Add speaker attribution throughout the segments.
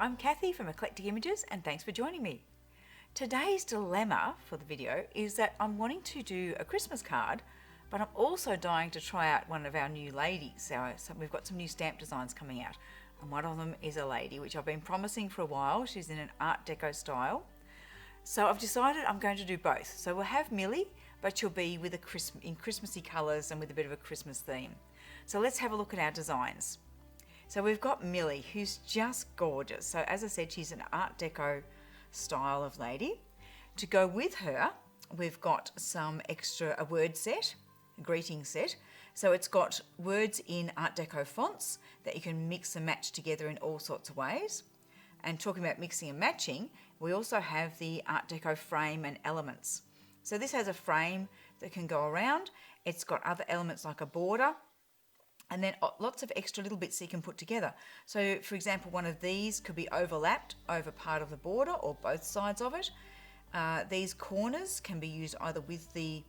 Speaker 1: I'm Cathy from Eclectic Images and thanks for joining me. Today's dilemma for the video is that I'm wanting to do a Christmas card, but I'm also dying to try out one of our new ladies. So we've got some new stamp designs coming out, and one of them is a lady, which I've been promising for a while. She's in an Art Deco style. So I've decided I'm going to do both. So we'll have Millie, but she'll be with in Christmassy colours and with a bit of a Christmas theme. So let's have a look at our designs. So we've got Millie, who's just gorgeous. So as I said, she's an Art Deco style of lady. To go with her, we've got a word set, a greeting set. So it's got words in Art Deco fonts that you can mix and match together in all sorts of ways. And talking about mixing and matching, we also have the Art Deco frame and elements. So this has a frame that can go around. It's got other elements like a border, and then lots of extra little bits that you can put together. So for example, one of these could be overlapped over part of the border or both sides of it. These corners can be used either with the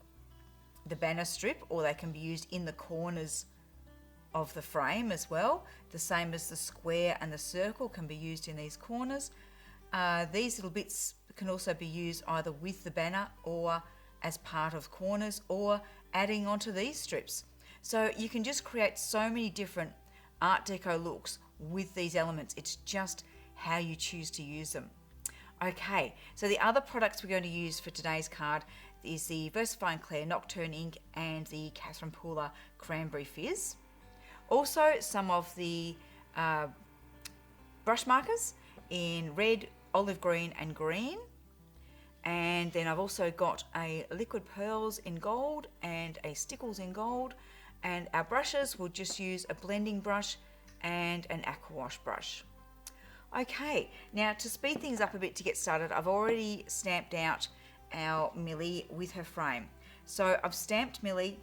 Speaker 1: banner strip, or they can be used in the corners of the frame as well. The same as the square and the circle can be used in these corners. These little bits can also be used either with the banner or as part of corners, or adding onto these strips. So you can just create so many different Art Deco looks with these elements. It's just how you choose to use them. Okay, so the other products we're going to use for today's card is the Versifying Clair Nocturne Ink and the Catherine Pooler Cranberry Fizz. Also some of the brush markers in red, olive green and green. And then I've also got a Liquid Pearls in gold and a Stickles in gold. And our brushes, we'll just use a blending brush and an aqua wash brush. Okay, now to speed things up a bit to get started, I've already stamped out our Millie with her frame. So I've stamped Millie,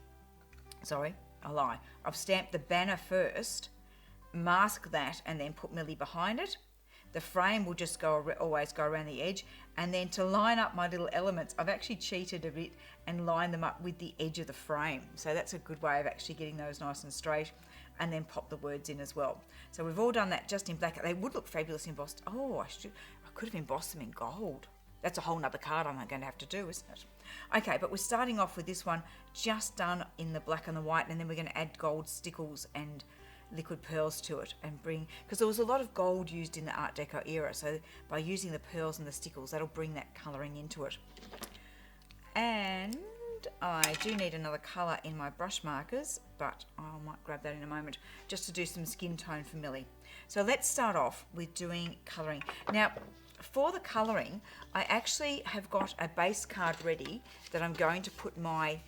Speaker 1: sorry, I lie. I've stamped the banner first, mask that, and then put Millie behind it. The frame will just always go around the edge. And then to line up my little elements, I've actually cheated a bit and lined them up with the edge of the frame. So that's a good way of actually getting those nice and straight, and then pop the words in as well. So we've all done that just in black. They would look fabulous embossed. Oh, I could have embossed them in gold. That's a whole nother card I'm going to have to do, isn't it? Okay, but we're starting off with this one just done in the black and the white, and then we're going to add gold stickles and liquid pearls to it, and because there was a lot of gold used in the Art Deco era, so by using the pearls and the stickles, that'll bring that colouring into it. And I do need another colour in my brush markers, but I might grab that in a moment, just to do some skin tone for Millie. So let's start off with doing colouring. Now for the colouring, I actually have got a base card ready that I'm going to put my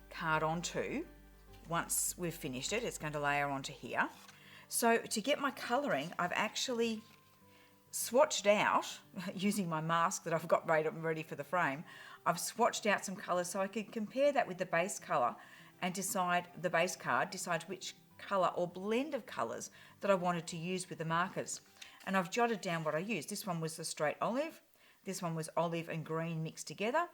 Speaker 1: card onto. Once we've finished it, it's going to layer onto here. So to get my colouring, I've actually swatched out, using my mask that I've got ready for the frame, I've swatched out some colours so I can compare that with the base colour and decide which colour or blend of colours that I wanted to use with the markers. And I've jotted down what I used. This one was the straight olive, this one was olive and green mixed together,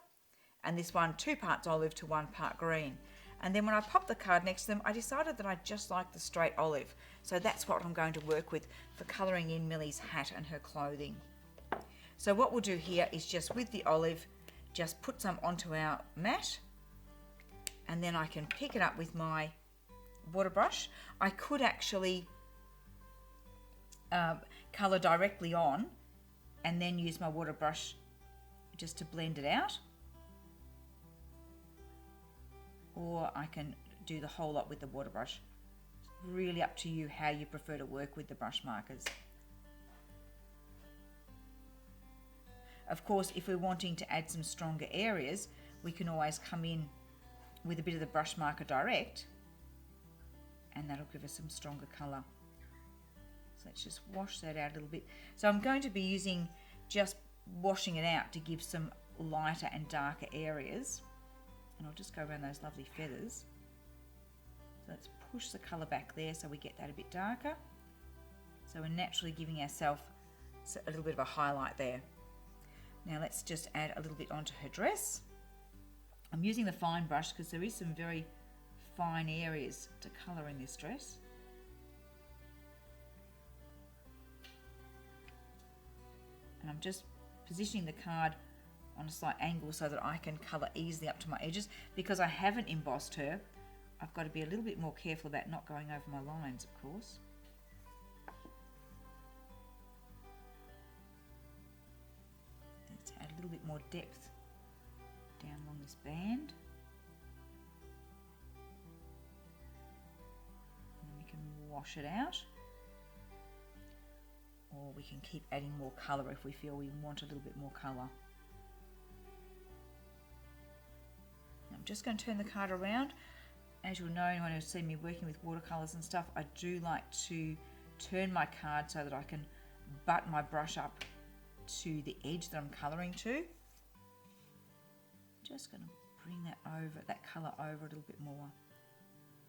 Speaker 1: and this one 2 parts olive to 1 part green. And then when I popped the card next to them, I decided that I just like the straight olive. So that's what I'm going to work with for colouring in Millie's hat and her clothing. So what we'll do here is just with the olive, just put some onto our mat, and then I can pick it up with my water brush. I could actually colour directly on and then use my water brush just to blend it out. Or I can do the whole lot with the water brush. It's really up to you how you prefer to work with the brush markers. Of course, if we're wanting to add some stronger areas, we can always come in with a bit of the brush marker direct, and that'll give us some stronger colour. So let's just wash that out a little bit. So I'm going to be just washing it out to give some lighter and darker areas. And I'll just go around those lovely feathers. So let's push the colour back there so we get that a bit darker. So we're naturally giving ourselves a little bit of a highlight there. Now let's just add a little bit onto her dress. I'm using the fine brush because there is some very fine areas to colour in this dress. And I'm just positioning the card on a slight angle so that I can colour easily up to my edges. Because I haven't embossed her, I've got to be a little bit more careful about not going over my lines, of course. Let's add a little bit more depth down along this band. And then we can wash it out. Or we can keep adding more colour if we feel we want a little bit more colour. I'm just going to turn the card around. As you'll know when you see me working with watercolours and stuff, I do like to turn my card so that I can butt my brush up to the edge that I'm colouring to. Just going to bring that colour over a little bit more.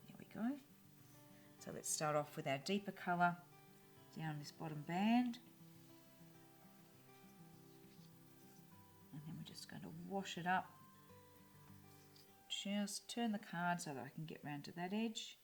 Speaker 1: There we go. So let's start off with our deeper colour down this bottom band. And then we're just going to wash it up. Just turn the card so that I can get round to that edge.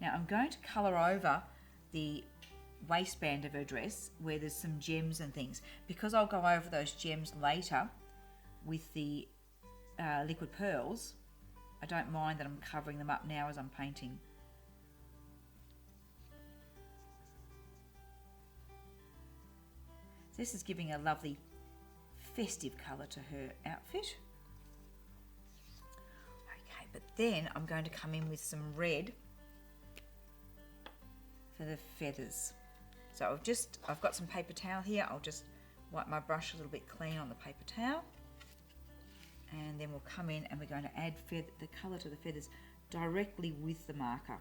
Speaker 1: Now I'm going to colour over the waistband of her dress where there's some gems and things, because I'll go over those gems later with the liquid pearls. I don't mind that I'm covering them up now as I'm painting. This is giving a lovely festive colour to her outfit. Okay, but then I'm going to come in with some red for the feathers. So I've got some paper towel here. I'll just wipe my brush a little bit clean on the paper towel. And then we'll come in and we're going to add the colour to the feathers directly with the marker.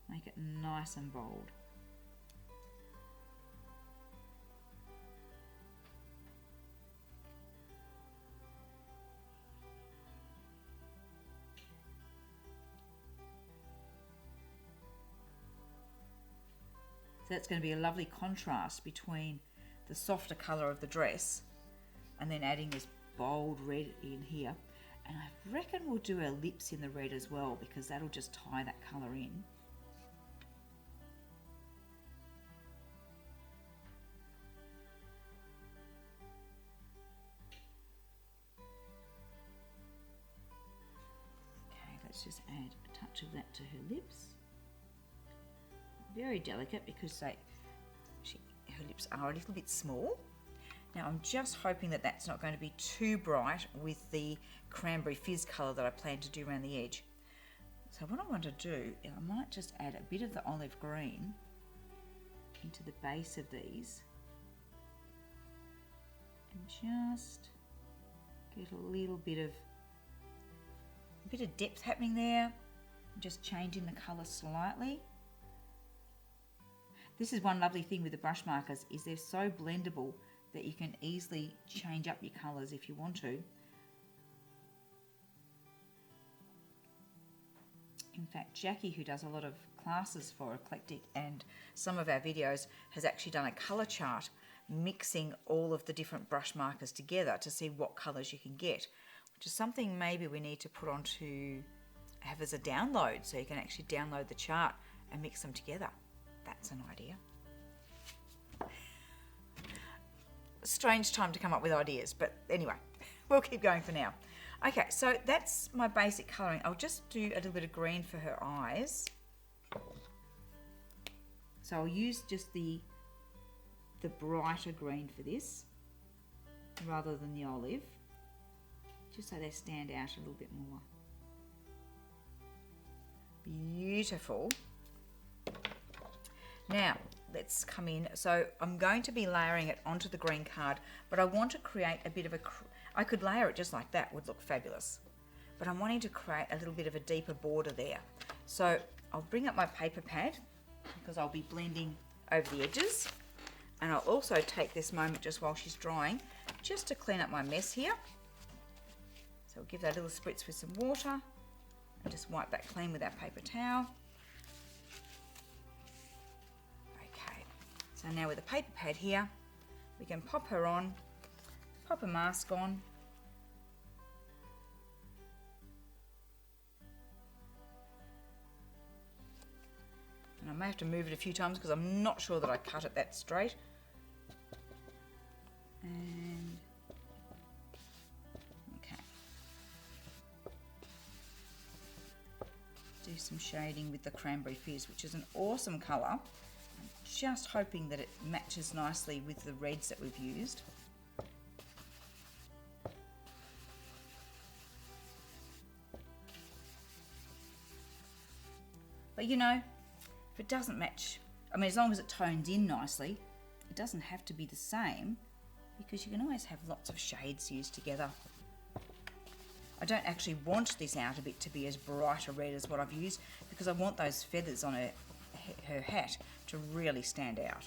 Speaker 1: Make it nice and bold. So that's going to be a lovely contrast between the softer colour of the dress and then adding this bold red in here. And I reckon we'll do our lips in the red as well, because that'll just tie that colour in. Okay, let's just add a touch of that to her lips. Very delicate because her lips are a little bit small. Now I'm just hoping that that's not going to be too bright with the cranberry fizz colour that I plan to do around the edge. So what I want to do is I might just add a bit of the olive green into the base of these and just get a little bit of depth happening there. Just changing the colour slightly. This is one lovely thing with the brush markers, is they're so blendable that you can easily change up your colours if you want to. In fact, Jackie, who does a lot of classes for Eclectic and some of our videos, has actually done a colour chart mixing all of the different brush markers together to see what colours you can get, which is something maybe we need to put on to have as a download, so you can actually download the chart and mix them together. That's an idea. Strange time to come up with ideas, but anyway, we'll keep going for now. Okay, so that's my basic colouring. I'll just do a little bit of green for her eyes. So I'll use just the brighter green for this, rather than the olive, just so they stand out a little bit more. Beautiful. Now, let's come in. So I'm going to be layering it onto the green card, but I want to create a bit of I could layer it just like that, would look fabulous. But I'm wanting to create a little bit of a deeper border there. So I'll bring up my paper pad, because I'll be blending over the edges. And I'll also take this moment just while she's drying, just to clean up my mess here. So we'll give that a little spritz with some water, and just wipe that clean with our paper towel. So now with a paper pad here, we can pop her on pop a mask on. And I may have to move it a few times because I'm not sure that I cut it that straight. And okay. Do some shading with the Cranberry Fizz, which is an awesome colour. I'm just hoping that it matches nicely with the reds that we've used. But you know, if it doesn't match, I mean, as long as it tones in nicely, it doesn't have to be the same, because you can always have lots of shades used together. I don't actually want this outer bit to be as bright a red as what I've used, because I want those feathers on her hat to really stand out.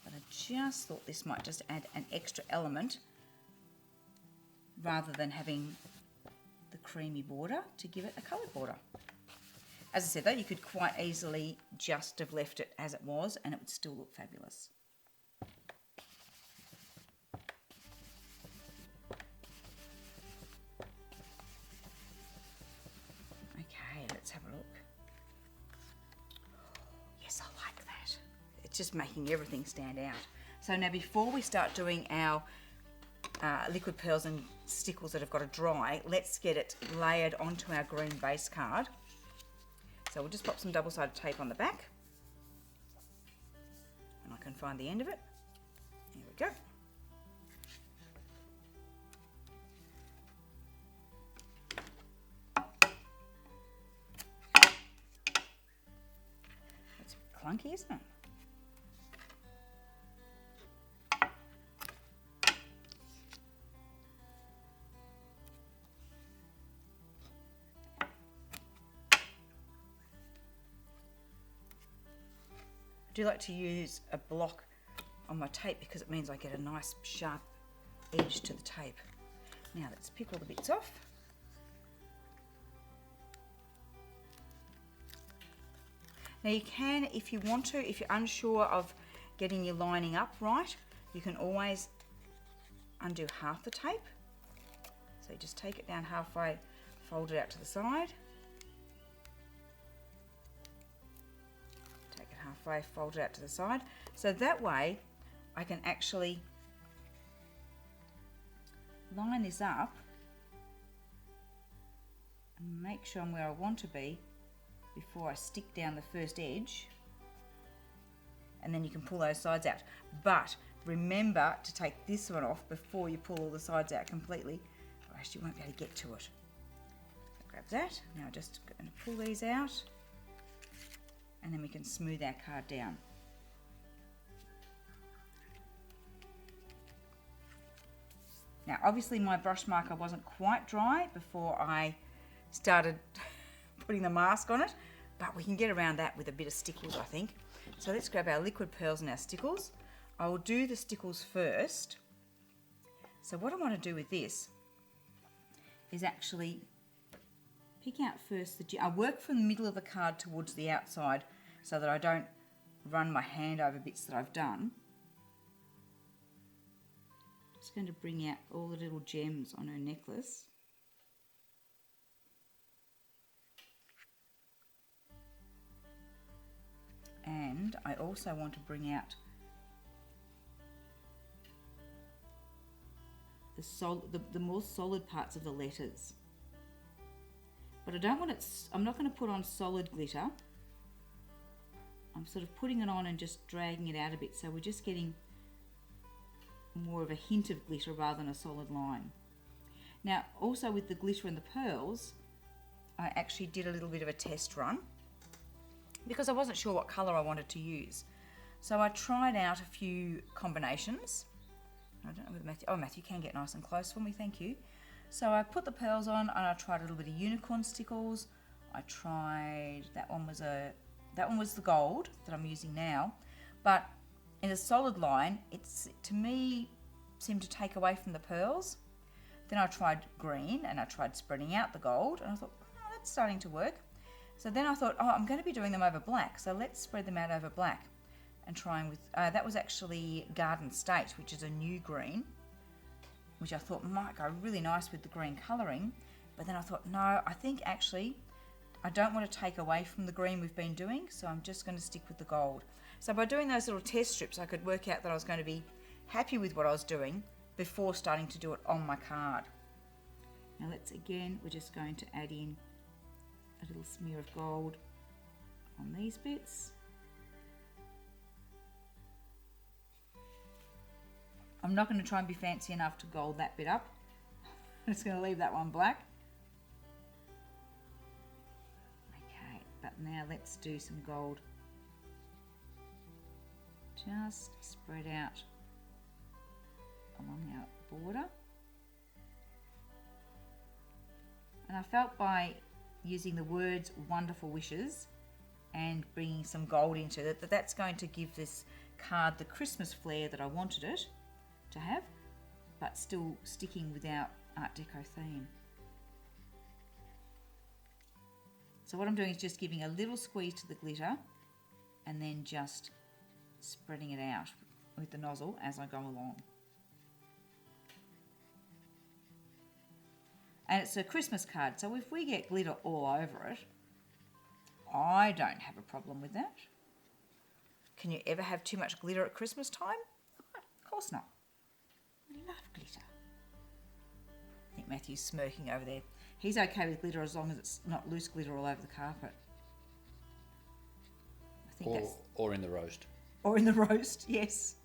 Speaker 1: But I just thought this might just add an extra element rather than having the creamy border to give it a coloured border. As I said though, you could quite easily just have left it as it was and it would still look fabulous. Okay, let's have a look. Yes, I like that. It's just making everything stand out. So now before we start doing our liquid pearls and stickles that have got to dry, let's get it layered onto our green base card. So we'll just pop some double-sided tape on the back, and I can find the end of it. There we go. That's clunky, isn't it? I do like to use a block on my tape because it means I get a nice sharp edge to the tape. Now let's pick all the bits off. Now you can, if you want to, if you're unsure of getting your lining up right, you can always undo half the tape. So just take it down halfway, fold it out to the side. Halfway, fold it out to the side, so that way I can actually line this up and make sure I'm where I want to be before I stick down the first edge, and then you can pull those sides out. But remember to take this one off before you pull all the sides out completely, or else you won't be able to get to it. So grab that. Now I'm just going to pull these out, and then we can smooth our card down. Now obviously my brush marker wasn't quite dry before I started putting the mask on it, but we can get around that with a bit of stickles, I think. So let's grab our liquid pearls and our stickles. I will do the stickles first. So what I want to do with this is actually pick out first I work from the middle of the card towards the outside so that I don't run my hand over bits that I've done. Just going to bring out all the little gems on her necklace. And I also want to bring out the more solid parts of the letters. But I don't want it, I'm not going to put on solid glitter. I'm sort of putting it on and just dragging it out a bit, so we're just getting more of a hint of glitter rather than a solid line. Now also with the glitter and the pearls, I actually did a little bit of a test run because I wasn't sure what colour I wanted to use. So I tried out a few combinations. I don't know whether Matthew, oh Matthew can get nice and close for me, thank you. So I put the pearls on and I tried a little bit of unicorn stickles. I tried, that one was the gold that I'm using now, but in a solid line, it's, to me, seemed to take away from the pearls. Then I tried green and I tried spreading out the gold, and I thought, oh, that's starting to work. So then I thought, oh, I'm going to be doing them over black, so let's spread them out over black and trying with, that was actually Garden State, which is a new green, which I thought might go really nice with the green colouring. But then I thought, no, I think actually I don't want to take away from the green we've been doing, so I'm just going to stick with the gold. So by doing those little test strips, I could work out that I was going to be happy with what I was doing before starting to do it on my card. Now we're just going to add in a little smear of gold on these bits. I'm not going to try and be fancy enough to gold that bit up. I'm just going to leave that one black. Okay, but now let's do some gold. Just spread out along our border. And I felt by using the words wonderful wishes and bringing some gold into it, that's going to give this card the Christmas flair that I wanted it to have, but still sticking with our Art Deco theme. So what I'm doing is just giving a little squeeze to the glitter and then just spreading it out with the nozzle as I go along. And it's a Christmas card, so if we get glitter all over it, I don't have a problem with that. Can you ever have too much glitter at Christmas time? Of course not. I love glitter. I think Matthew's smirking over there. He's okay with glitter as long as it's not loose glitter all over the carpet. I think
Speaker 2: or in the roast.
Speaker 1: Or in the roast, yes.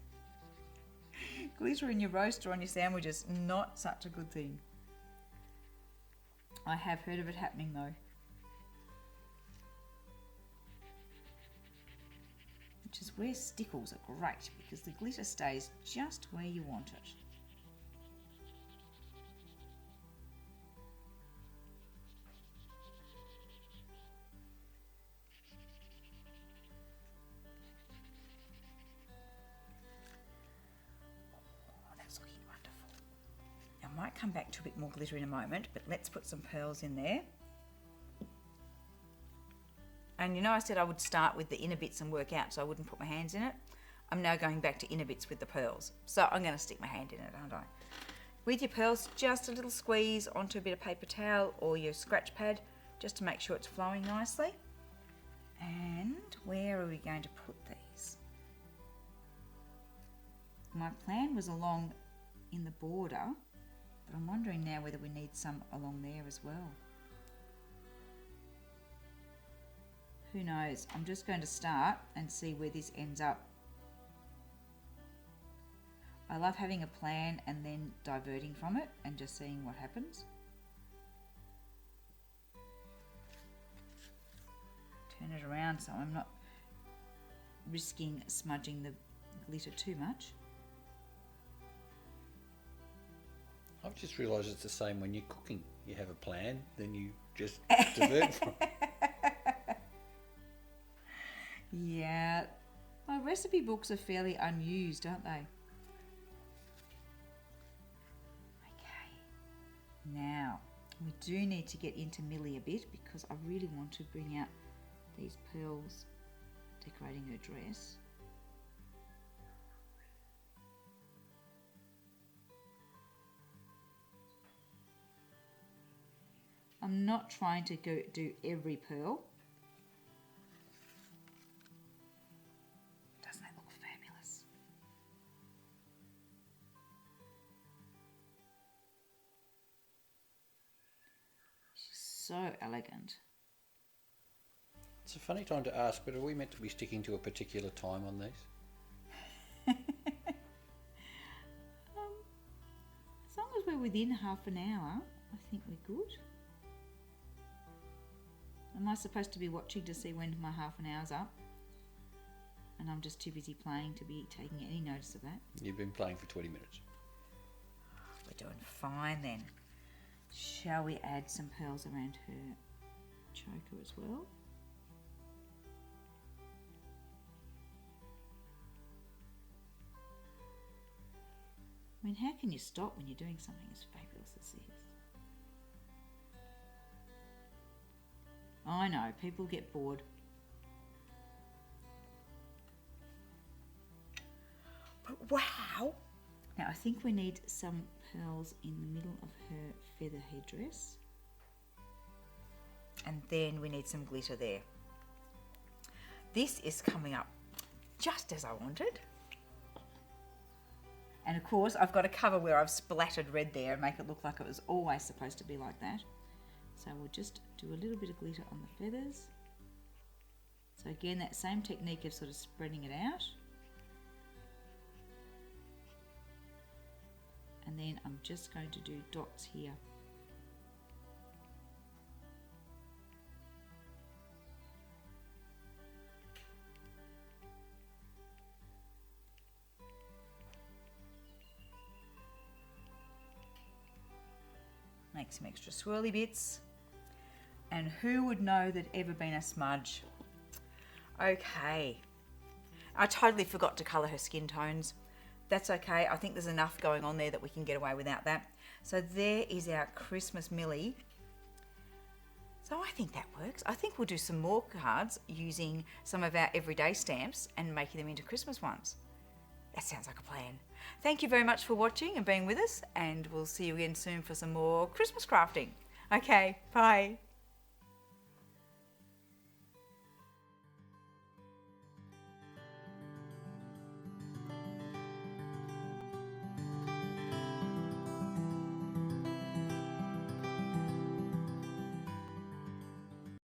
Speaker 1: Glitter in your roast or on your sandwiches, not such a good thing. I have heard of it happening though. Which is where stickles are great, because the glitter stays just where you want it. I might come back to a bit more glitter in a moment, but let's put some pearls in there. And you know I said I would start with the inner bits and work out so I wouldn't put my hands in it. I'm now going back to inner bits with the pearls. So I'm going to stick my hand in it, aren't I? With your pearls, just a little squeeze onto a bit of paper towel or your scratch pad just to make sure it's flowing nicely. And where are we going to put these? My plan was along in the border, but I'm wondering now whether we need some along there as well. Who knows? I'm just going to start and see where this ends up. I love having a plan and then diverting from it and just seeing what happens. Turn it around so I'm not risking smudging the glitter too much.
Speaker 2: I've just realised it's the same when you're cooking. You have a plan, then you just divert from it.
Speaker 1: Yeah, my recipe books are fairly unused, aren't they? Okay, now we do need to get into Millie a bit because I really want to bring out these pearls decorating her dress. I'm not trying to go do every pearl. Doesn't that look fabulous? She's so elegant.
Speaker 2: It's a funny time to ask, but are we meant to be sticking to a particular time on these?
Speaker 1: As long as we're within half an hour, I think we're good. Am I supposed to be watching to see when my half an hour's up? And I'm just too busy playing to be taking any notice of that.
Speaker 2: You've been playing for 20 minutes.
Speaker 1: We're doing fine then. Shall we add some pearls around her choker as well? I mean, how can you stop when you're doing something as fabulous as this? I know, people get bored. But wow! Now I think we need some pearls in the middle of her feather headdress. And then we need some glitter there. This is coming up just as I wanted. And of course I've got a cover where I've splattered red there and make it look like it was always supposed to be like that. So we'll just do a little bit of glitter on the feathers. So again, that same technique of sort of spreading it out. And then I'm just going to do dots here. Make some extra swirly bits. And who would know there'd ever been a smudge? Okay. I totally forgot to colour her skin tones. That's okay. I think there's enough going on there that we can get away without that. So there is our Christmas Millie. So I think that works. I think we'll do some more cards using some of our everyday stamps and making them into Christmas ones. That sounds like a plan. Thank you very much for watching and being with us, and we'll see you again soon for some more Christmas crafting. Okay, bye.